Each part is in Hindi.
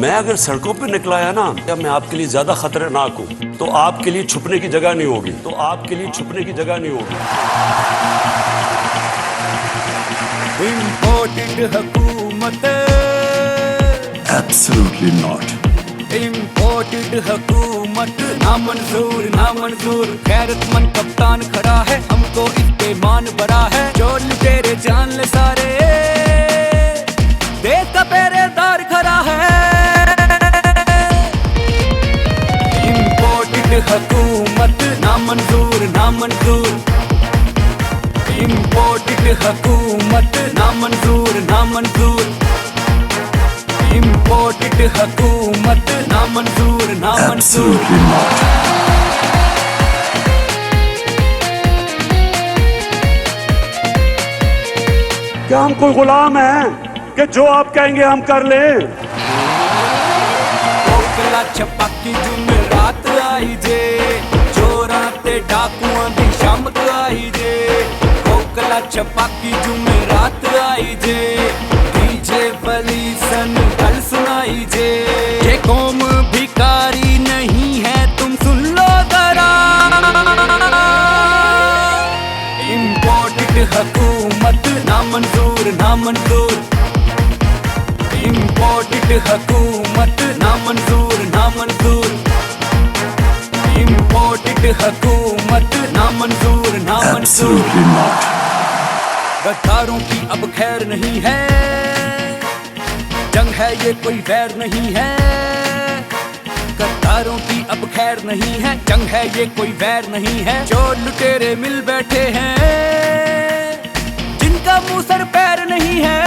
मैं अगर सड़कों पे निकला है ना, या मैं आपके लिए ज्यादा खतरनाक हूँ, तो आपके लिए छुपने की जगह नहीं होगी, तो आपके लिए छुपने की जगह नहीं होगी। इम्पोर्टेड हुकूमत, Absolutely not. इम्पोर्टेड हुकूमत, ना मंजूर ना मंजूर। गैरतमंद कप्तान खड़ा है, हमको इस पे मान बड़ा है। जो लुटेरे जान ले सारे, देश का पहरेदार खड़ा है। इम्पोर्टेड हुकूमत, ना मंजूर ना मंजूर। इम्पोर्टेड हुकूमत, ना मंजूर ना मंजूर। इम्पोर्टेड हुकूमत, ना मंजूर ना मंजूर। Absolutely not. क्या हम कोई गुलाम हैं कि जो आप कहेंगे हम कर लें? कोकला छपाकी जुमेरात आई जे, चोरां ते डाकुआं दी शामत आई जे। कोकला छपाकी जुमेरात आई जे, डीजे वली सन गल सुनाई जे। ये कौम भिखारी नहीं है, तुम सुन लो जरा। इम्पोर्टेड हुकूमत, ना मंजूर ना मंजूर। इम्पोर्टेड हुकूमत, ना मंजूर ना मंजूर। इम्पोर्टेड हुकूमत, ना मंजूर ना मंजूर। Absolutely not. गद्दारों की अब खैर नहीं है, जंग है ये कोई वैर नहीं है। गद्दारों की अब खैर नहीं है, जंग है ये कोई वैर नहीं है। चोर लुटेरे मिल बैठे हैं, जिनका मुंह सर पैर नहीं है।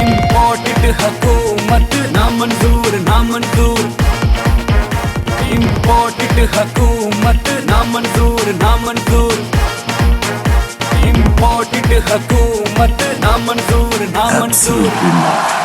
इम्पोर्टेड हुकूमत, ना मंजूर ना मंजूर। इम्पोर्टेड हुकूमत, ना मंजूर ना मंजूर। इम्पोर्टेड हुकूमत, ना मंजूर ना मंजूर। Absolutely not.